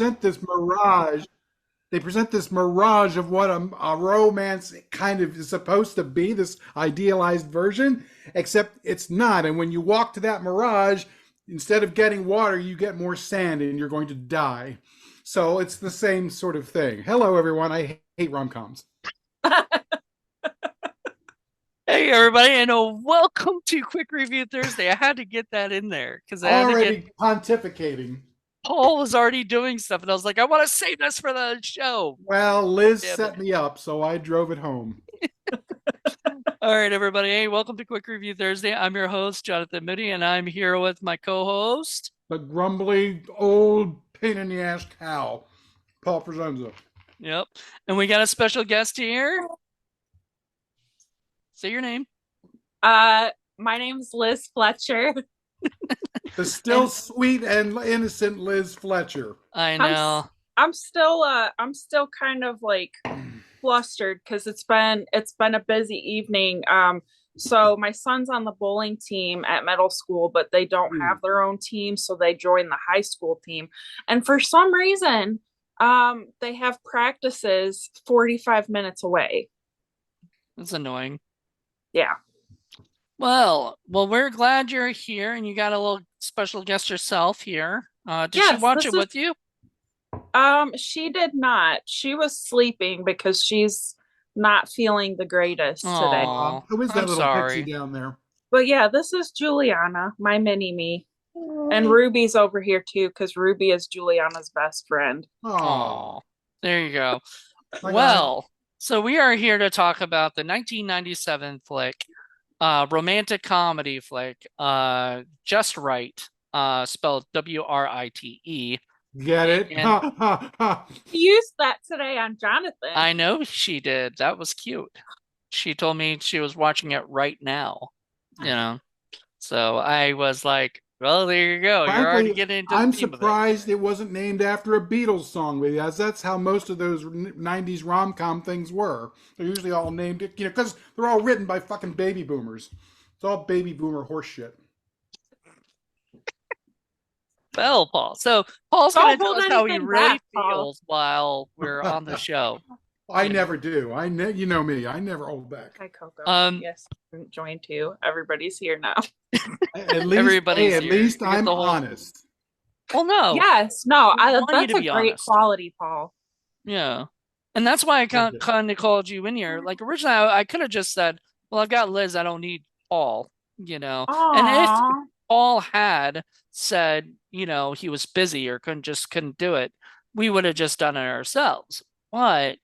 present this mirage. They present this mirage of what a romance kind of is supposed to be, this idealized version, except it's not. And when you walk to that mirage, instead of getting water, you get more sand and you're going to die. So it's the same sort of thing. Hello, everyone. I hate rom-coms. Hey everybody, and welcome to Quick Review Thursday. I had to get that in there because I had to get Already pontificating. Paul was already doing stuff, and I was like, I want to save this for the show. Well, Liz Damn it. set me up, so I drove it home. All right, everybody. Hey, welcome to Quick Review Thursday. I'm your host, Jonathan Moody, and I'm here with my co-host. The grumbly old pain in the ass cow, Paul Presenza. Yep. And we got a special guest here. Say your name. My name's Liz Fletcher. The still sweet and innocent Liz Fletcher. I know. I'm still kind of like flustered because it's been a busy evening. So my son's on the bowling team at middle school, but they don't have their own team, so they join the high school team. And for some reason, they have practices 45 minutes away. That's annoying. Yeah. Well, we're glad you're here, and you got a little special guest yourself here. Did she Yes, watch it with you? She did not. She was sleeping because she's not feeling the greatest today. Aw, Who is that I'm little sorry. pixie down there? But yeah, this is Juliana, my mini me. And Ruby's over here too, because Ruby is Juliana's best friend. Oh, There you go. my God. Well, so we are here to talk about the 1997 flick, romantic comedy flick, Just Right, spelled Write. Get it? And He used that today on Jonathan. I know she did. That was cute. She told me she was watching it right now, you know. So I was like, well, there you go. You're already Frankly, getting into I'm the theme of it. surprised it wasn't named after a Beatles song, because that's how most of those 90s rom-com things were. They're usually all named, because they're all written by fucking baby boomers. It's all baby boomer horse shit. Well, Paul. So Paul's Don't going to tell hold us how he anything really back, Paul. feels while we're on the show. I never do. You know me. I never hold back. Hi, Coco. Um, Yes, join too. Everybody's here now. At least, Everybody's at here. least You get I'm the whole- honest. Well, no. Yes, no, We want you that's to a be great honest. quality, Paul. Yeah. And that's why I Okay. kind of called you in here. Like originally I could have just said, well, I've got Liz, I don't need Paul, you know. And if Aww. Paul had said, he was busy or couldn't do it, we would have just done it ourselves. But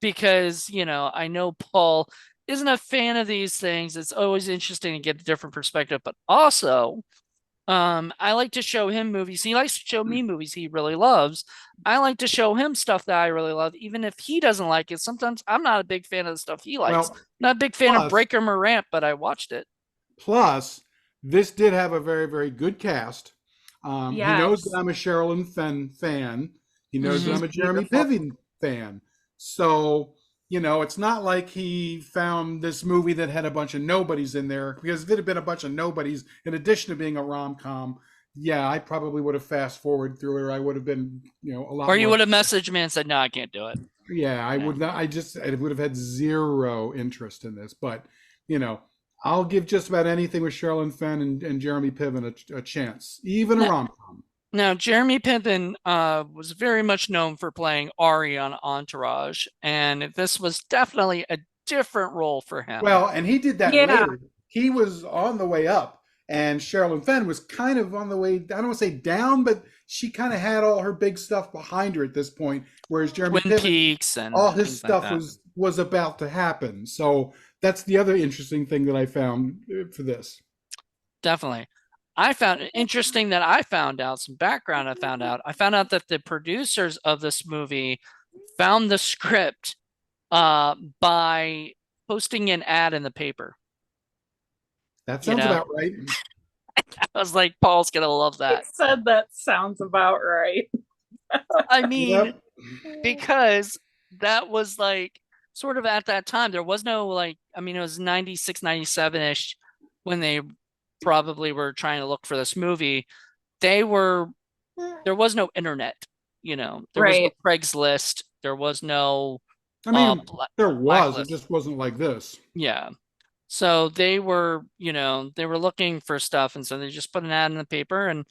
because, I know Paul isn't a fan of these things, it's always interesting to get a different perspective, but also I like to show him movies. He likes to show me movies he really loves. I like to show him stuff that I really love, even if he doesn't like it. Sometimes I'm not a big fan of the stuff he likes. Well, Not a big fan of plus- Breaker Morant, but I watched it. Plus, this did have a very, very good cast. He knows Yes. that I'm a Sherilyn Fenn fan. He knows that Mhm. I'm a Jeremy Beautiful. Piven fan. So, it's not like he found this movie that had a bunch of nobodies in there. Because if it had been a bunch of nobodies, in addition to being a rom-com, yeah, I probably would have fast forwarded through it, or I would have been, a lot Or you more. would have messaged me and said, no, I can't do it. Yeah, I would not. I would have had zero interest in this. But, I'll give just about anything with Sherilyn Fenn and Jeremy Piven a chance, even a No. rom-com. Now, Jeremy Piven was very much known for playing Ari on Entourage, and this was definitely a different role for him. Well, and he did that Yeah. later. He was on the way up, and Sherilyn Fenn was kind of on the way, I don't want to say down, but she kind of had all her big stuff behind her at this point, whereas Jeremy Twin Piven, Peaks and all his things like stuff that. was about to happen. So that's the other interesting thing that I found for this. Definitely. I found it interesting that I found out some background. I found out that the producers of this movie found the script by posting an ad in the paper. That You sounds know. about right. I was like, Paul's gonna love that. It said that sounds about right. I mean, Yep. because that was like sort of at that time. There was no it was 96, 97-ish when they probably were trying to look for this movie. There was no internet, there was no Right. Craigslist, there was no I mean, bla there was. It blacklist. just wasn't like this. Yeah. So they were, they were looking for stuff, and so they just put an ad in the paper, and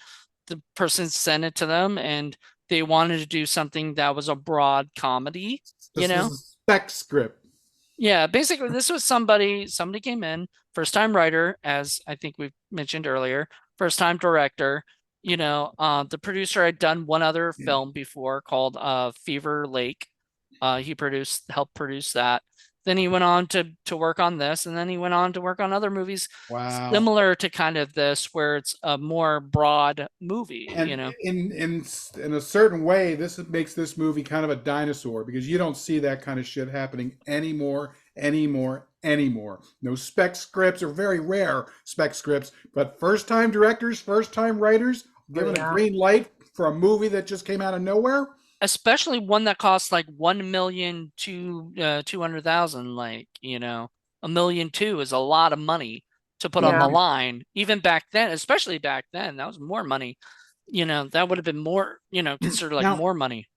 the person sent it to them, and they wanted to do something that was a broad comedy, you This was know? a spec script. Yeah, basically this was somebody came in, first time writer, as I think we mentioned earlier, first time director. The producer had done one other film before called Fever Lake. He helped produce that. Then he went on to work on this, and then he went on to work on other movies Wow. similar to kind of this, where it's a more broad movie, And in a certain way, this makes this movie kind of a dinosaur because you don't see that kind of shit happening anymore. No spec scripts, or very rare spec scripts, but first time directors, first time writers given a green light for a movie that just came out of nowhere. Especially one that costs like 1,000,000 to 200,000. Like, $1,200,000 is a lot of money to put on Yeah. the line. Even back then, especially back then, that was more money. That would have been more, considered like Now, more money.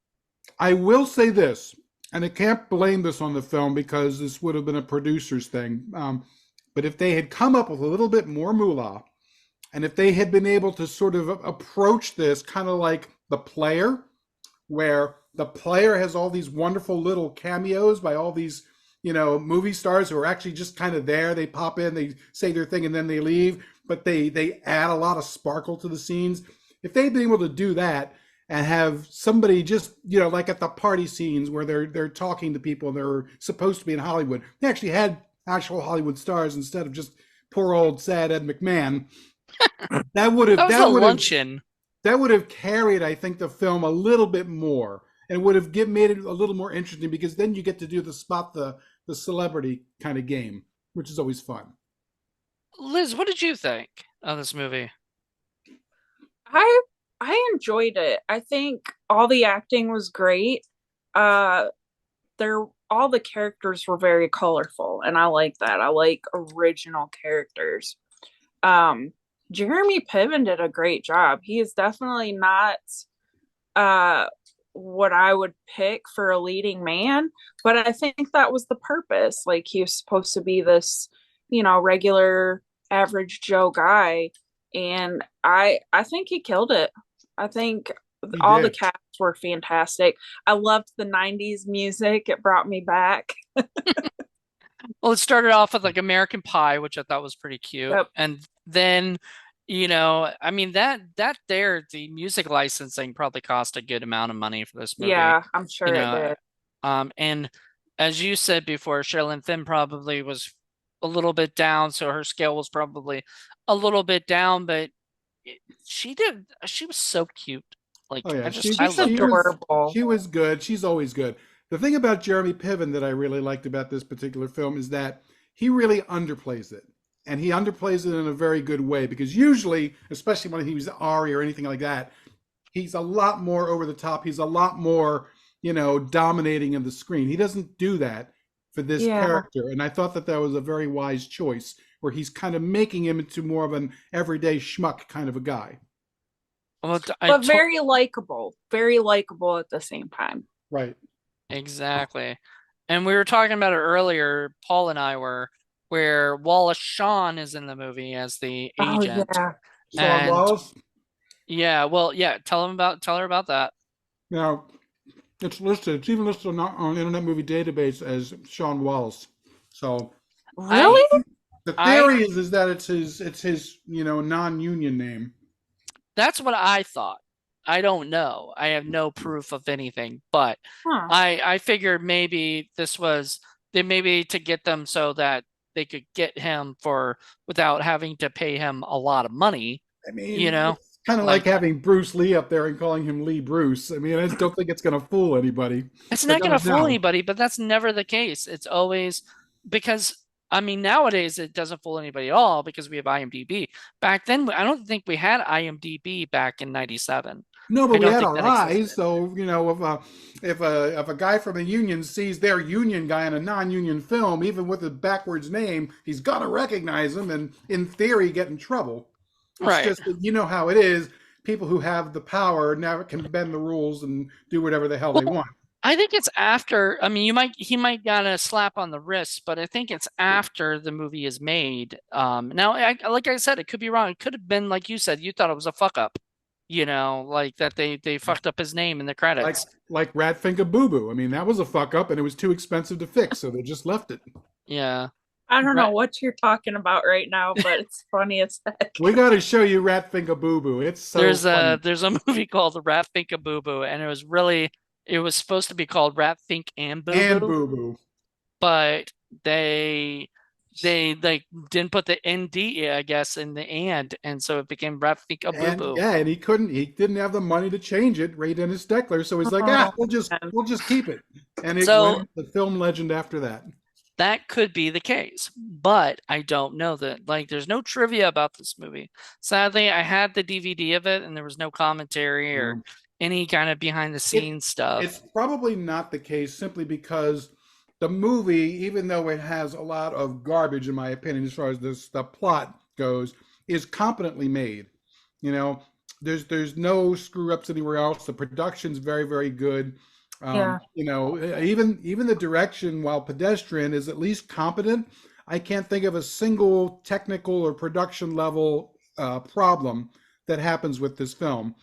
I will say this, and I can't blame this on the film because this would have been a producer's thing. But if they had come up with a little bit more moolah, and if they had been able to sort of approach this kind of like The Player, where the player has all these wonderful little cameos by all these, movie stars who are actually just kind of there. They pop in, they say their thing, and then they leave, but they add a lot of sparkle to the scenes. If they'd been able to do that and have somebody just, like at the party scenes where they're talking to people and they're supposed to be in Hollywood, they actually had actual Hollywood stars instead of just poor old sad Ed McMahon. That would have That was a luncheon. That would have carried, I think, the film a little bit more, and would have made it a little more interesting because then you get to do the celebrity kind of game, which is always fun. Liz, what did you think of this movie? I enjoyed it. I think all the acting was great. All the characters were very colorful, and I like that. I like original characters. Jeremy Piven did a great job. He is definitely not what I would pick for a leading man, but I think that was the purpose. Like, he was supposed to be this, regular average Joe guy, and I think he killed it. I think all the casts were fantastic. I loved the 90s music. It brought me back. Well, it started off with like American Pie, which I thought was pretty cute. Yep. And then, I mean, the music licensing probably cost a good amount of money for this movie. Yeah, I'm sure it did. And as you said before, Sherilyn Fenn probably was a little bit down, so her scale was probably a little bit down, but she was so cute. Like, oh yeah, she's adorable. She was good. She's always good. The thing about Jeremy Piven that I really liked about this particular film is that he really underplays it. And he underplays it in a very good way, because usually, especially when he was Ari or anything like that, he's a lot more over the top. He's a lot more, dominating of the screen. He doesn't do that for this character. And I thought that was a very wise choice, where he's kind of making him into more of an everyday schmuck kind of a guy. Well, but very likable at the same time. Right. Exactly. And we were talking about it earlier, Paul and I were, where Wallace Shawn is in the movie as the agent. Oh, yeah. Shawn Wallace? Yeah, well, yeah, tell her about that. Now, it's even listed on Internet Movie Database as Shawn Wallace. So really? The theory is that it's his non-union name. That's what I thought. I don't know. I have no proof of anything, but I figured maybe this was maybe to get them so that they could get him without having to pay him a lot of money. I mean, it's kind of like having Bruce Lee up there and calling him Lee Bruce. I mean, I just don't think it's going to fool anybody. It's not going to fool anybody, but that's never the case. It's always because, I mean, nowadays it doesn't fool anybody at all because we have IMDb. Back then, I don't think we had IMDb back in '97. No, but we had our eyes. So, if a guy from a union sees their union guy in a non-union film, even with a backwards name, he's got to recognize him and, in theory, get in trouble. It's right. Just that how it is. people who have the power now can bend the rules and do whatever the hell they Well, want. I think it's after. I mean, he might got a slap on the wrist, but I think it's after the movie is made. Now, like I said, it could be wrong. It could have been like you said. You thought it was a fuck up, like that they fucked up his name in the credits. Like Ratfinger Boo Boo. I mean, that was a fuck up, and it was too expensive to fix, so they just left it. Yeah. I don't know what you're talking about right now, but it's funny as heck. We got to show you Ratfinger Boo Boo. It's so funny. There's a movie called The Rat Think a Boo Boo, and it was supposed to be called Rat Think and Boo And Boo, Boo Boo. but they like didn't put the ND, I guess, in the and so it became Rat Think a Boo Boo. Yeah, and he didn't have the money to change it, Ray Dennis Steckler, so he's like, we'll just keep it. And it went the film legend after that. That could be the case, but I don't know that. Like, there's no trivia about this movie. Sadly, I had the DVD of it, and there was no commentary or any kind of behind the scenes stuff. It's probably not the case simply because the movie, even though it has a lot of garbage, in my opinion, as far as the plot goes, is competently made. There's no screw ups anywhere else. The production's very, very good. Even the direction, while pedestrian, is at least competent. I can't think of a single technical or production level problem that happens with this film.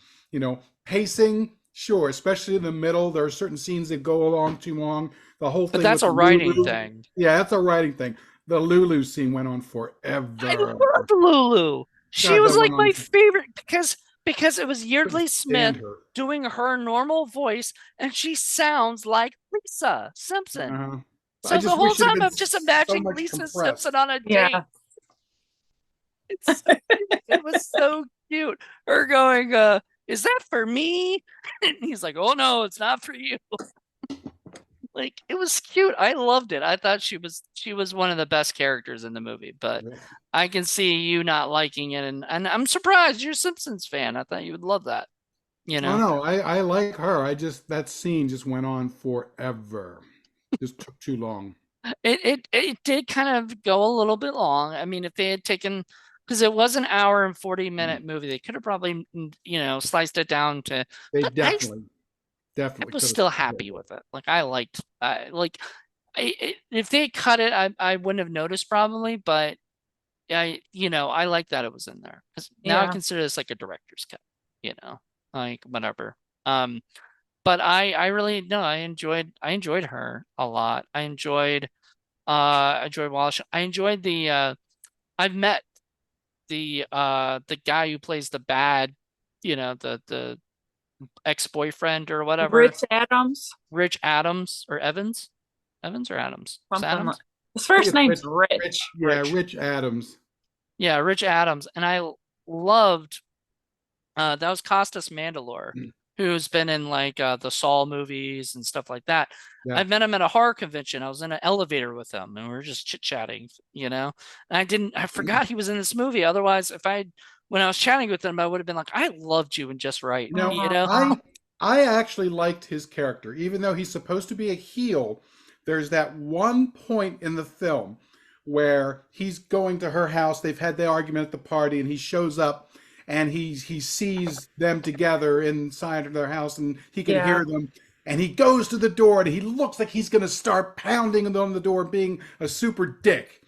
Pacing, sure, especially in the middle. There are certain scenes that go along too long. The whole thing. But that's a writing thing. Yeah, that's a writing thing. The Lulu scene went on forever. I love Lulu. She was like my favorite because it was Yeardley Smith doing her normal voice, and she sounds like Lisa Simpson. So the whole time I'm just imagining Lisa Simpson on a date. Yeah. It was so cute. Her going, is that for me? And he's like, oh no, it's not for you. Like, it was cute. I loved it. I thought she was one of the best characters in the movie, but I can see you not liking it, and I'm surprised you're a Simpsons fan. I thought you would love that. Oh no, I like her. That scene just went on forever. Just took too long. It did kind of go a little bit long. I mean, if they had taken, because it was an hour and 40-minute movie, they could have probably sliced it down to. They definitely. I was still happy with it. Like, if they cut it, I wouldn't have noticed probably, but I like that it was in there, because now I consider this like a director's cut, like whatever. But I really I enjoyed her a lot. I enjoyed Walsh. I enjoyed I've met the guy who plays the bad, the ex-boyfriend or whatever. Rich Adams or Evans or Adams. Adams? His first name's Rich. Rich Adams. Yeah, Rich Adams. And I loved that was Costas Mandylor, who's been in like the Saw movies and stuff like that. I met him at a horror convention. I was in an elevator with him, and we were just chit-chatting, and I forgot he was in this movie. Otherwise, when I was chatting with him, I would have been like, I loved you in Just Right. I actually liked his character. Even though he's supposed to be a heel, there's that one point in the film where he's going to her house. They've had the argument at the party, and he shows up, and he sees them together inside of their house, and he can hear them. And he goes to the door, and he looks like he's going to start pounding on the door, being a super dick.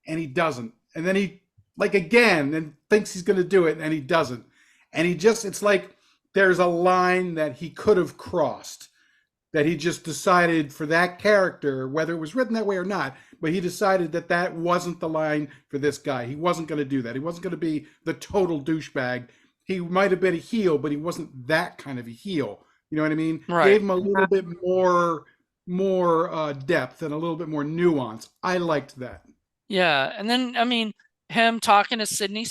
And he doesn't. And then he again, and thinks he's going to do it, and he doesn't. And it's like there's a line that he could have crossed, that he just decided for that character, whether it was written that way or not, but he decided that wasn't the line for this guy. He wasn't going to do that. He wasn't going to be the total douchebag. He might have been a heel, but he wasn't that kind of a heel. You know what I mean? Right. Gave him a little bit more depth and a little bit more nuance. I liked that. Yeah, and then I mean, him talking to Sydney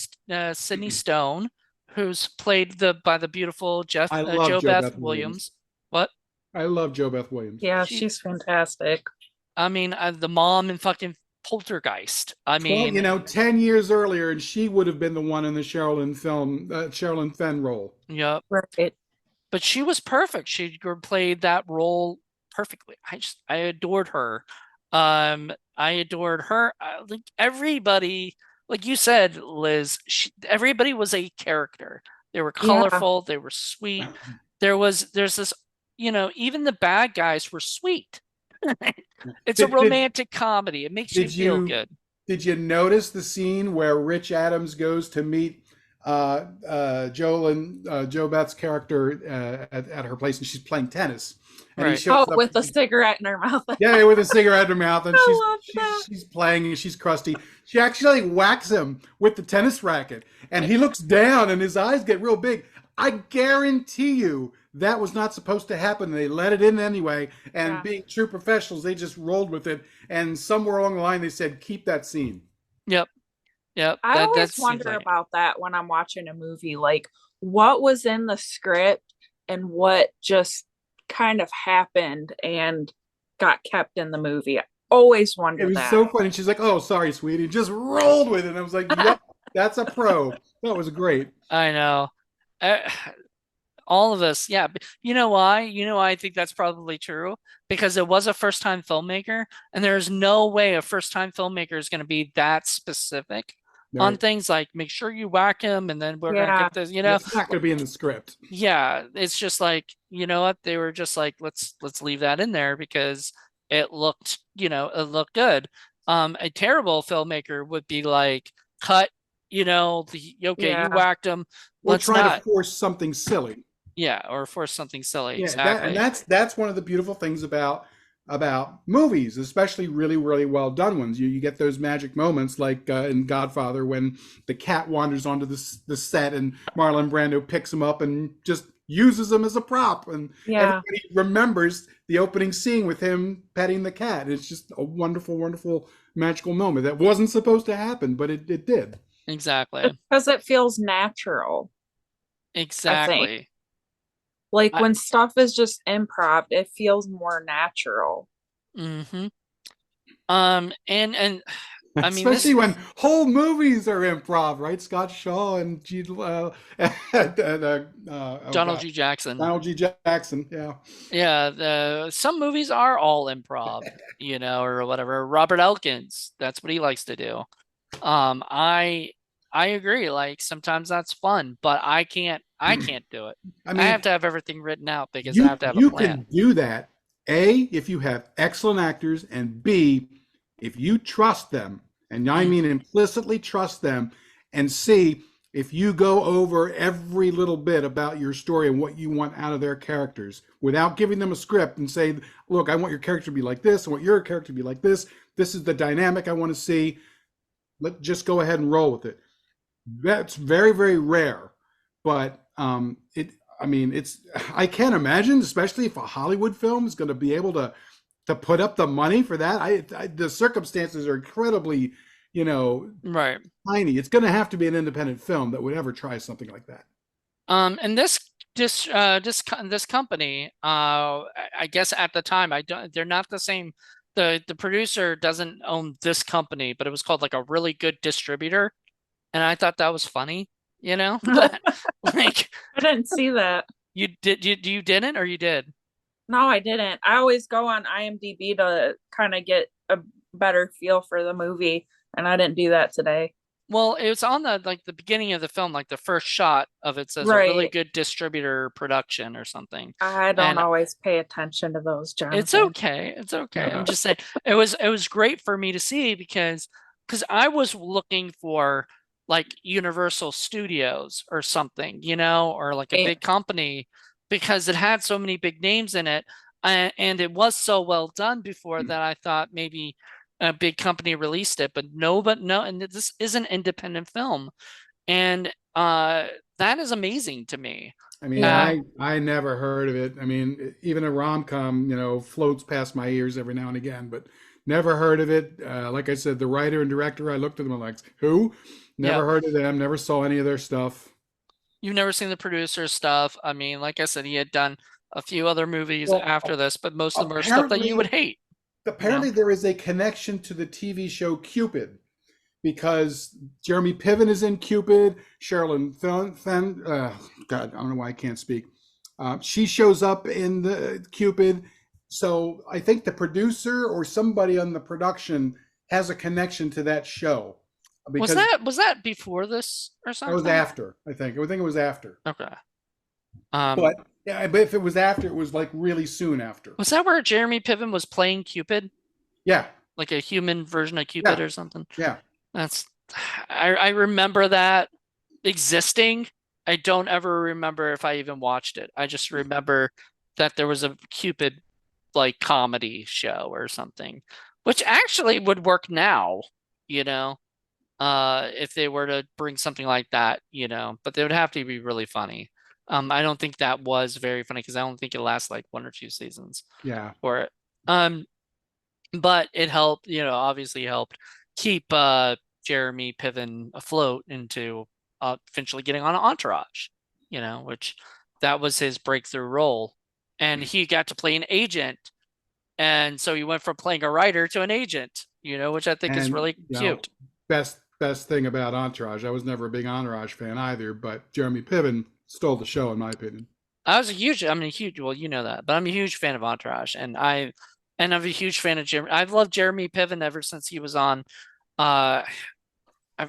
Stone, who's played by the beautiful Jo Beth Williams. What? I love Jo Beth Williams. Yeah, she's fantastic. I mean, the mom in fucking Poltergeist. I mean, 10 years earlier, and she would have been the one in the Sherilyn Fenn role. Yep. Right. But she was perfect. She played that role perfectly. I adored her. I adored her. Like everybody, like you said, Liz, everybody was a character. They were Yeah. colorful. They were sweet. There's this, even the bad guys were sweet. It's a Did romantic comedy. It makes you did feel you good. did you notice the scene where Rich Adams goes to meet Joe Beth's character at her place, and she's playing tennis, and he Right. shows Oh, up. with a cigarette in her mouth. Yeah, with a cigarette in her mouth, and I love that. she's playing, and she's crusty. She actually whacks him with the tennis racket, and he looks down, and his eyes get real big. I guarantee you that was not supposed to happen. They let it in anyway, and Yeah. being true professionals, they just rolled with it. And somewhere along the line, they said, "Keep that scene." Yep. Yep. I That always seems wonder like about that when I'm watching a movie, like what was in the script and what just kind of happened and got kept in the movie. I always It wonder was that. so funny. She's like, "Oh, sorry, sweetie," just rolled with it. And I was like, "Yep, that's a pro." That was great. I know. Uh, all of us, yeah. But you know why? You know why I think that's probably true? Because it was a first-time filmmaker, and there's no way a first-time filmmaker is going to be that specific on Right. things like make sure you whack him, and then we're going to Yeah. get this, It's not going to be in the script. Yeah, it's just like, you know what? They were just like, let's leave that in there because it looked good. A terrible filmmaker would be like, cut, okay, you Yeah. whacked him. Or Let's try to not, force something silly. yeah, or force something silly. Yeah, and Exactly. that's one of the beautiful things about movies, especially really really well done ones. You get those magic moments like in Godfather when the cat wanders onto the set and Marlon Brando picks him up and just uses him as a prop, and Yeah. everybody remembers the opening scene with him petting the cat. It's just a wonderful, wonderful, magical moment that wasn't supposed to happen, but it did. Exactly. Because it feels natural. Exactly. Like I, when stuff is just improv, it feels more natural. mm-hmm. And I mean Especially this when whole movies are improv, right? Scott Shaw and and, oh Donald God, G. Jackson. Donald G. Jackson. Yeah. Yeah, some movies are all improv, or whatever. Robert Elkins, that's what he likes to do. I agree. Like sometimes that's fun, but I can't do it. I I have mean, to have everything written out because I have to have a you plan. can do that. A, if you have excellent actors, and B, if you trust them, and I mean implicitly trust them, and C, if you go over every little bit about your story and what you want out of their characters without giving them a script and say, look, I want your character to be like this, I want your character to be like this. This is the dynamic I want to see. Let's just go ahead and roll with it. That's very, very rare, but it's I can't imagine, especially if a Hollywood film is going to be able to put up the money for that. The circumstances are incredibly, Right. tiny. It's going to have to be an independent film that would ever try something like that. And this company, I guess at the time, they're not the same. The producer doesn't own this company, but it was called like a really good distributor. And I thought that was funny, but like I didn't see that. you didn't or you did? No, I didn't. I always go on IMDb to kind of get a better feel for the movie, and I didn't do that today. Well, it was on the beginning of the film, like the first shot of it says a really Right. good distributor production or something. I don't And always pay attention to those, it's Jonathan. okay. It's okay. I'm just saying it was great for me to see because I was looking for like Universal Studios or something, or like a Right. big company because it had so many big names in it, and it was so well done before that I thought maybe a big company released it, but no, and this is an independent film, and that is amazing to me. I mean, Yeah. I never heard of it. I mean, even a rom-com, floats past my ears every now and again, but never heard of it. Like I said, the writer and director, I looked at them and like, who? Never Yeah. heard of them. Never saw any of their stuff. You've never seen the producer stuff. I mean, like I said, he had done a few other movies Well, after this, but most of them are stuff that you would hate. Apparently, there is a connection to the TV show Cupid because Jeremy Piven is in Cupid. Sherilyn Fenn, God, I don't know why I can't speak. She shows up in the Cupid. So I think the producer or somebody on the production has a connection to that show. because Was that before this or that was something? after. I think. I think it was after. Okay. But yeah, but if it was after, it was like really soon after. Was that where Jeremy Piven was playing Cupid? Yeah, Like a human version of Cupid yeah, or something? yeah. That's I remember that existing. I don't ever remember if I even watched it. I just remember that there was a Cupid like comedy show or something, which actually would work now, you know, if they were to bring something like that, you know, but they would have to be really funny. I don't think that was very funny because I don't think it lasts like one or two seasons Yeah. for it. Um, but it helped, you know, obviously helped keep Jeremy Piven afloat into eventually getting on Entourage, you know, which that was his breakthrough role. And he got to play an agent. And so he went from playing a writer to an agent, you know, which I think is And really cute. best thing about Entourage, I was never a big Entourage fan either, but Jeremy Piven stole the show in my opinion. I'm a huge, well, you know that, but I'm a huge fan of Entourage, and I'm a huge fan of Jeremy. I've loved Jeremy Piven ever since he was on, uh, I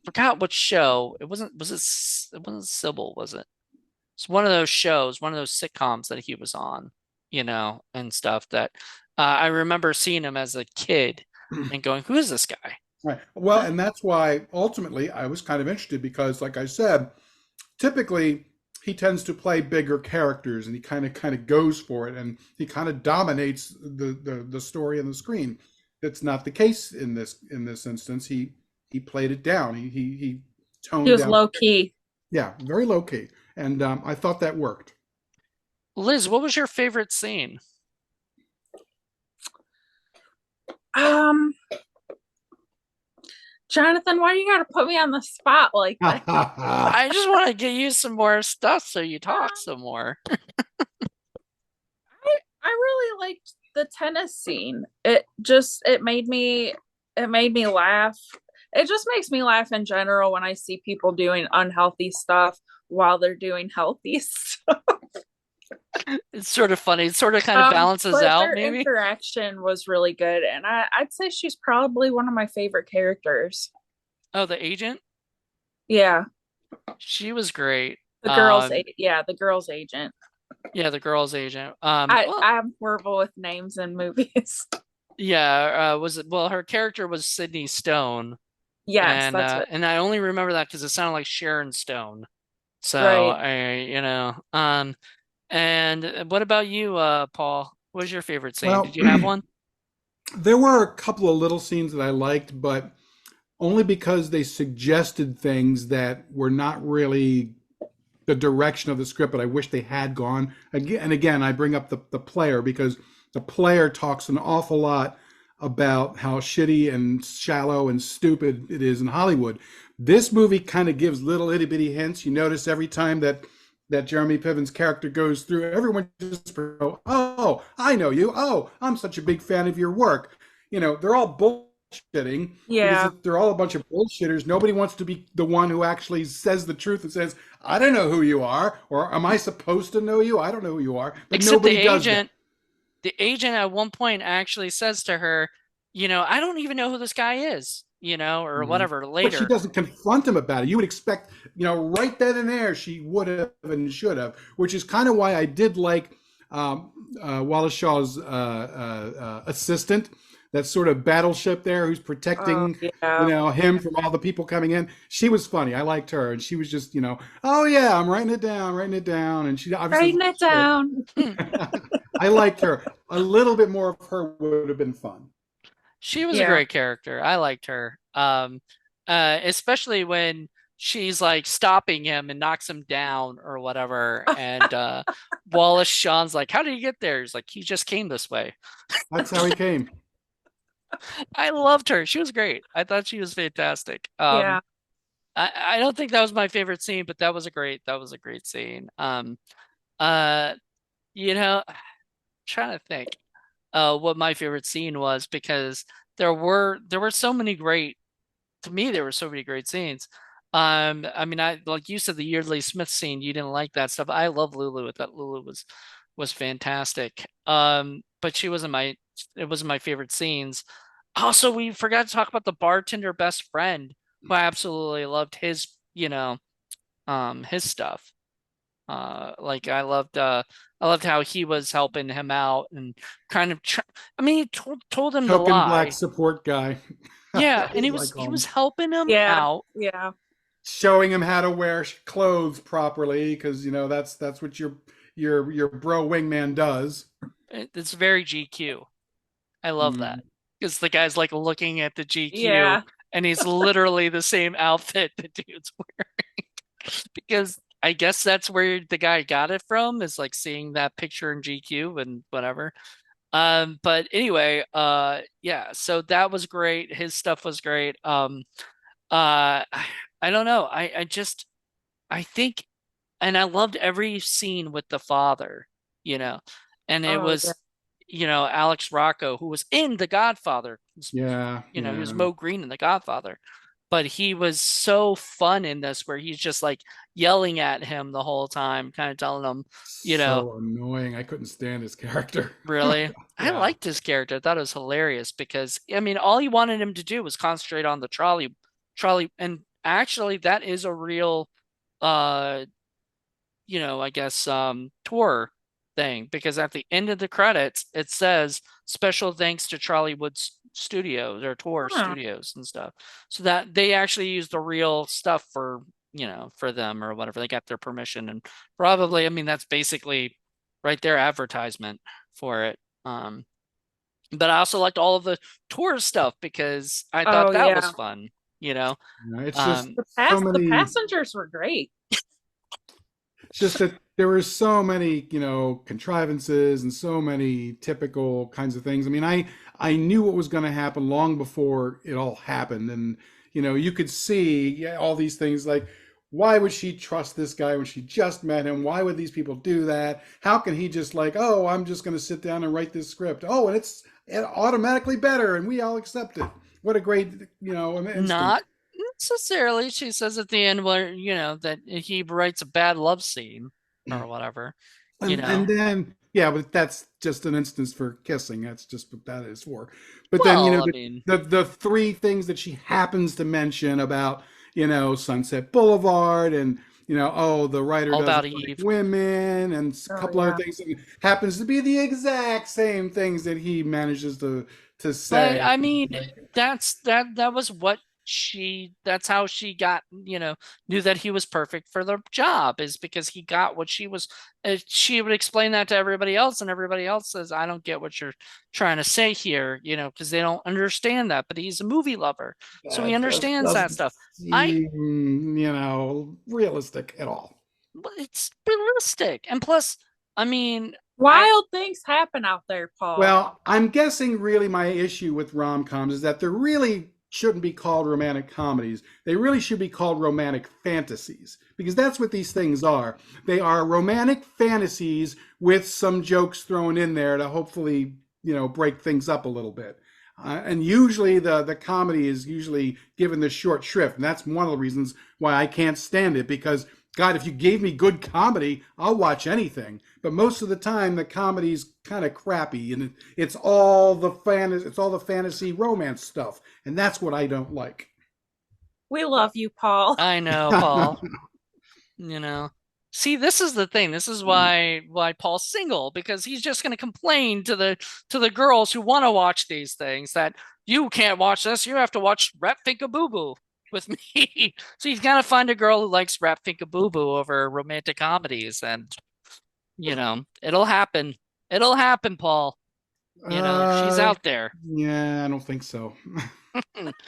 forgot what show. It wasn't Sybil, was it? It's one of those shows, one of those sitcoms that he was on, you know, and stuff that I remember seeing him as a kid and going, who is this guy? Right. Well, and that's why ultimately I was kind of interested because, like I said, typically he tends to play bigger characters and he kind of goes for it and he kind of dominates the story on the screen. That's not the case in this instance. He played it down. He He toned was down. low key. Yeah, very low key, and I thought that worked. Liz, what was your favorite scene? Um, Jonathan, why do you gotta put me on the spot like that? I just want to get you some more stuff so you talk some more. I really liked the tennis scene. It made me laugh. It just makes me laugh in general when I see people doing unhealthy stuff while they're doing healthy stuff. It's sort of funny. It sort of kind of balances but out, their maybe. interaction was really good, and I'd say she's probably one of my favorite characters. Oh, the agent? Yeah, She was great. the girl's agent. Yeah, the girl's agent. Well, I'm horrible with names in movies. yeah, was it, well, her character was Sydney Stone, Yes, that's it. and I only remember that because it sounded like Sharon Stone. So Right. you know, and what about you, Paul? What was your favorite scene? Well, Did you have one? there were a couple of little scenes that I liked, but only because they suggested things that were not really the direction of the script, but I wish they had gone. Again and again, I bring up the player because the player talks an awful lot about how shitty and shallow and stupid it is in Hollywood. This movie kind of gives little itty bitty hints. You notice every time that Jeremy Piven's character goes through, everyone just go, "Oh, I know you. Oh, I'm such a big fan of your work." You know, they're all bullshitting because Yeah. they're all a bunch of bullshitters. Nobody wants to be the one who actually says the truth and says, "I don't know who you are," or "Am I supposed to know you? I don't know who you are." But Except nobody does that. the agent at one point actually says to her, you know, I don't even know who this guy is, you know, or Mhm. whatever But she later. doesn't confront him about it. You would expect, right then and there, she would have and should have, which is kind of why I did like Wallace Shaw's assistant, that sort of battleship there who's Oh, protecting, yeah. him from all the people coming in. She was funny. I liked her, and she was just, oh yeah, I'm writing it down, and she obviously Writing it down. I liked her. A little bit more of her would have been fun. She was a Yeah. great character. I liked her. Especially when she's like stopping him and knocks him down or whatever. And Wallace Shawn's like, how did he get there? He's like, he just came this way. That's how he came. I loved her. She was great. I thought she was fantastic. Yeah. I don't think that was my favorite scene, but that was a great scene. Uh, you know, trying to think what my favorite scene was because there were so many great to me there were so many great scenes. I mean I like you said the Yeardley Smith scene, you didn't like that stuff. I love Lulu with that. Lulu was fantastic. But she wasn't my it wasn't my favorite scenes. Also, we forgot to talk about the bartender best friend who I absolutely loved his, his stuff. Like I loved how he was helping him out and kind of I mean, he told him to Token black lie. support guy. Yeah, and As I he call was him. helping him Yeah, out. yeah. Showing him how to wear clothes properly, because that's what your bro wingman does. It's very GQ. I love that Mm. because the guy's like looking at the GQ Yeah. and he's literally the same outfit the dude's wearing. Because I guess that's where the guy got it from, is like seeing that picture in GQ and whatever. But anyway, yeah, so that was great. His stuff was great. Uh, I don't know. I think, and I loved every scene with the father, you know, and it Oh yeah. was, Alex Rocco, who was in The Godfather. Yeah, He was yeah. Mo Green in The Godfather, but he was so fun in this, where he's just like yelling at him the whole time, kind of telling him, So annoying. I couldn't stand his character. really. I Yeah. liked his character. I thought it was hilarious because I mean, all he wanted him to do was concentrate on the trolley, and actually, that is a real, uh, I guess, tour thing, because at the end of the credits it says special thanks to Charliewood Studios or Tour Huh. Studios and stuff. So that they actually used the real stuff for, for them or whatever. They got their permission, and probably, I mean, that's basically right there advertisement for it. But I also liked all of the tour stuff because I thought Oh that was yeah. fun, you know. Yeah, it's just Um, so The many. passengers were great. It's just that there were so many, contrivances and so many typical kinds of things. I mean, I knew what was going to happen long before it all happened, and you could see, yeah, all these things like, why would she trust this guy when she just met him? Why would these people do that? How can he just like, oh, I'm just going to sit down and write this script? Oh, and it's automatically better, and we all accept it. What a great, instinct. Not necessarily. She says at the end where, that he writes a bad love scene or whatever, you And know. then, yeah, but that's just an instance for kissing. That's just what that is for. But then, Well, I mean, the three things that she happens to mention about, Sunset Boulevard, and oh, the writer all about doesn't like Eve. women, and a Oh couple other yeah. things that happens to be the exact same things that he manages to But say. I mean, Like, that was what that's how she got, knew that he was perfect for the job, is because he got what she would explain that to everybody else, and everybody else says, I don't get what you're trying to say here, because they don't understand that, but he's a movie lover, so he that just understands that doesn't stuff. I seem, realistic at all. Well, it's realistic. And plus, I mean, I Wild things happen out there, Paul. Well, I'm guessing really my issue with rom-coms is that they really shouldn't be called romantic comedies. They really should be called romantic fantasies, because that's what these things are. They are romantic fantasies with some jokes thrown in there to hopefully, break things up a little bit. And usually the comedy is usually given the short shrift. And that's one of the reasons why I can't stand it, because God, if you gave me good comedy, I'll watch anything. But most of the time, the comedy's kind of crappy, and it's all the fantasy romance stuff, and that's what I don't like. We love you, Paul. I know, Paul, you know. See, this is the thing. This is why Paul's single, because he's just going to complain to the girls who want to watch these things that you can't watch this. You have to watch Rap Finka Boo Boo with me. So he's got to find a girl who likes Rap Finka Boo Boo over romantic comedies, and it'll happen. It'll happen, Paul. She's uh, out there. yeah, I don't think so.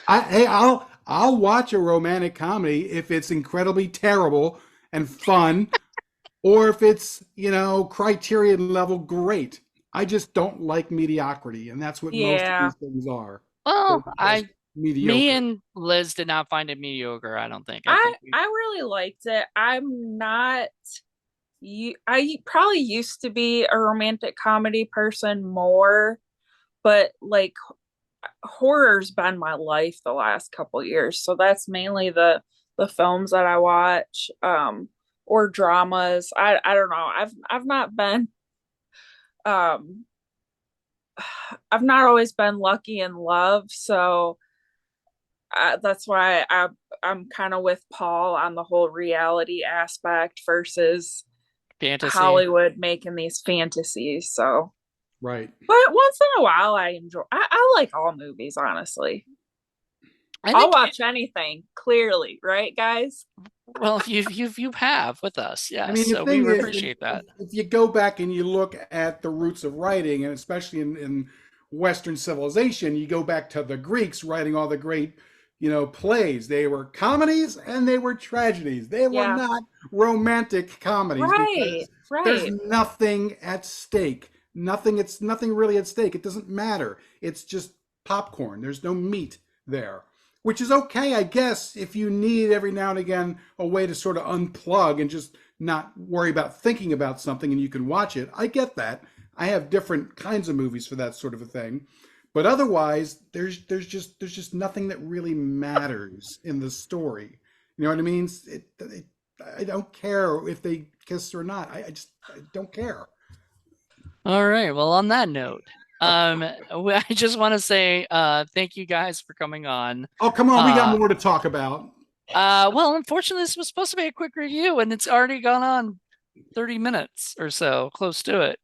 I'll watch a romantic comedy if it's incredibly terrible and fun, or if it's Criterion level great. I just don't like mediocrity, and that's what most of Yeah. these things are. They're Well, just me mediocre. and Liz did not find it mediocre, I don't think. I I think we, I really liked it. I'm not you I probably used to be a romantic comedy person more, but like horror's been my life the last couple years. So that's mainly the films that I watch, or dramas. I don't know. I've not been um I've not always been lucky in love, so that's why I'm kind of with Paul on the whole reality aspect versus Fantasy. Hollywood making these fantasies. So, Right. but once in a while, I enjoy. I like all movies, honestly. I I'll think, watch anything. Clearly, right, guys? well, you have with us, I yes. mean, the So we thing is, appreciate that. if you go back and you look at the roots of writing, and especially in Western civilization, you go back to the Greeks writing all the great, plays. They were comedies and they were tragedies. They were Yeah. not romantic comedies Right. because there's Right. nothing at stake. It's nothing really at stake. It doesn't matter. It's just popcorn. There's no meat there, which is okay, I guess, if you need every now and again a way to sort of unplug and just not worry about thinking about something and you can watch it. I get that. I have different kinds of movies for that sort of a thing. But otherwise, there's just nothing that really matters in the story. You know what I mean? I don't care if they kiss or not. I don't care. All right. Well, on that note, I just want to say thank you guys for coming on. Oh, come on, we got more to talk about. Well, unfortunately, this was supposed to be a quick review, and it's already gone on 30 minutes or so, close to it,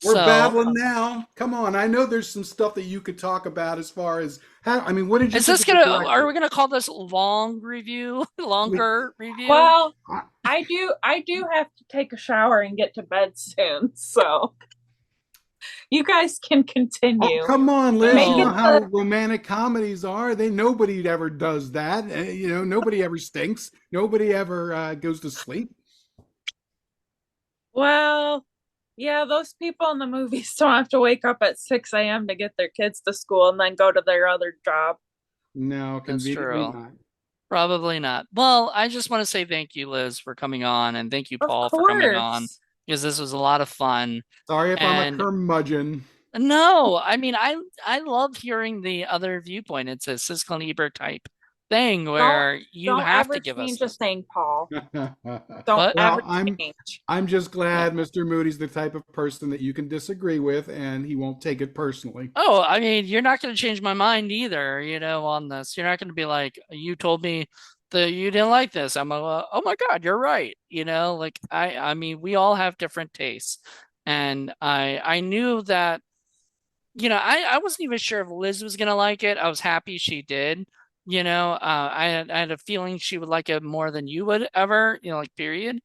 We're So, battling now. Come on, I know there's some stuff that you could talk about as far as how. I mean, what did you is think this of the are we director? gonna call this long review, longer review? Well, I do have to take a shower and get to bed soon, so you guys can continue. Oh, come on, Liz. Make You know it how the- romantic comedies are. Nobody ever does that. Nobody ever stinks. Nobody ever goes to sleep. Well, yeah, those people in the movies don't have to wake up at 6 a.m. to get their kids to school and then go to their other job. No, That's conveniently true. not. Probably not. Well, I just want to say thank you, Liz, for coming on, and thank you, Of Paul, for coming on, course. because this was a lot of fun. Sorry if I'm a And curmudgeon. no, I mean, I love hearing the other viewpoint. It's a Siskel and Ebert type thing where you Don't have ever to give us change a this. thing, Paul. Don't But ever Well, change. I'm just glad Mr. Moody's the type of person that you can disagree with and he won't take it personally. oh, I mean, you're not going to change my mind either, on this. You're not going to be like, you told me that you didn't like this. I'm like, oh my God, you're right. Like I mean, we all have different tastes. And I knew that, I wasn't even sure if Liz was going to like it. I was happy she did. I had a feeling she would like it more than you would ever, like period.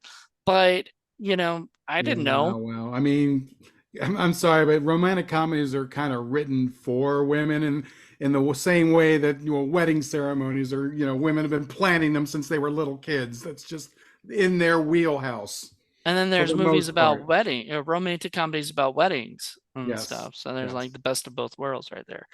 But, I didn't Yeah, know. well, I mean, I'm sorry, but romantic comedies are kind of written for women in the same way that wedding ceremonies are, women have been planning them since they were little kids. That's just in their wheelhouse And then for there's the movies most about part. romantic comedies about weddings and Yes, stuff. So there's like yes. the best of both worlds right there.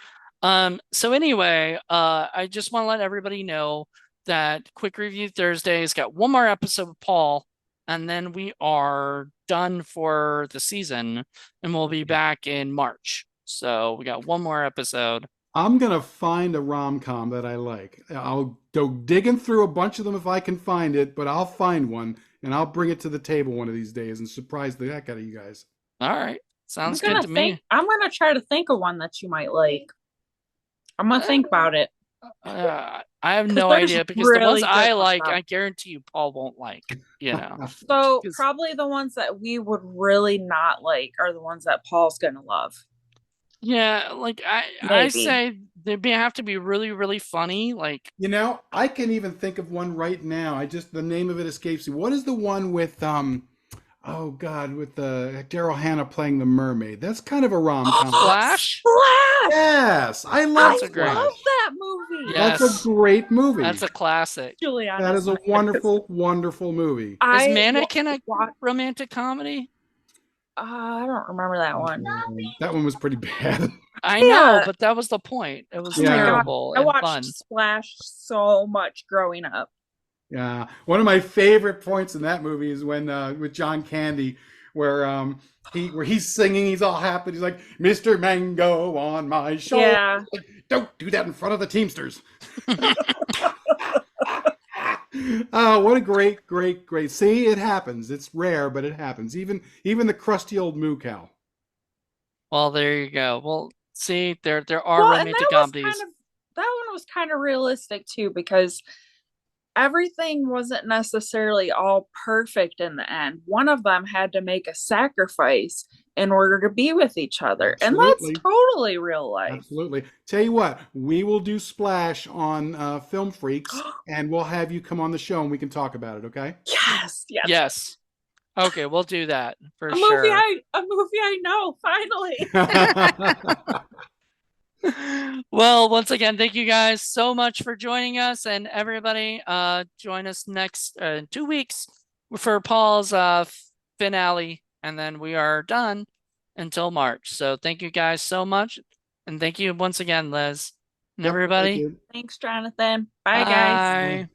So anyway, I just want to let everybody know that Quick Review Thursday's got one more episode with Paul, and then we are done for the season, and we'll be back in March. So we got one more episode. I'm gonna find a rom-com that I like. I'll go digging through a bunch of them if I can find it, but I'll find one and I'll bring it to the table one of these days and surprise the heck out of you guys. All right. I'm Sounds good gonna to me. I'm gonna try to think of one that you might like. I'm gonna think about it. I have 'Cause no there's idea because the ones really good I ones like, out. I guarantee you Paul won't like, So 'Cause- probably the ones that we would really not like are the ones that Paul's gonna love. Yeah, like I Maybe. say they have to be really, really funny. Like I can even think of one right now. The name of it escapes me. What is the one with oh God, with Daryl Hannah playing the mermaid? That's kind of a rom-com. Splash? Splash! Yes, I I love That's a great- love Splash. that movie. Yeah. That's Yes. a great movie. That's a classic. Juliana. That is a wonderful, wonderful movie. Is Mannequin a wa- romantic comedy? I don't remember that one. That one was pretty bad. I know, Yeah. but that was the point. It was Oh my God. terrible I and watched fun. Splash so much growing up. Yeah, one of my favorite points in that movie is when with John Candy, where he's singing, he's all happy, he's like, "Mr. Mango on my shoulder." Yeah. Like, don't do that in front of the Teamsters. Oh, what a great, great, great! See, it happens. It's rare, but it happens. Even the crusty old moo cow. Well, there you go. Well, see, there are Well, and romantic that was comedies. kind of that one was kind of realistic too, because everything wasn't necessarily all perfect in the end. One of them had to make a sacrifice in order to be with each other. And that's Absolutely. totally real life. Absolutely. Tell you what, we will do Splash on Film Freaks, and we'll have you come on the show and we can talk about it. Okay? Yes, yes. Yes. Okay, we'll do that for A sure. movie I know, finally. Well, once again, thank you guys so much for joining us, and everybody, join us next 2 weeks for Paul's finale, and then we are done until March. So thank you guys so much, and thank you once again, Liz, and Yep. Thank everybody. you. Thanks, Jonathan. Bye, guys. Bye.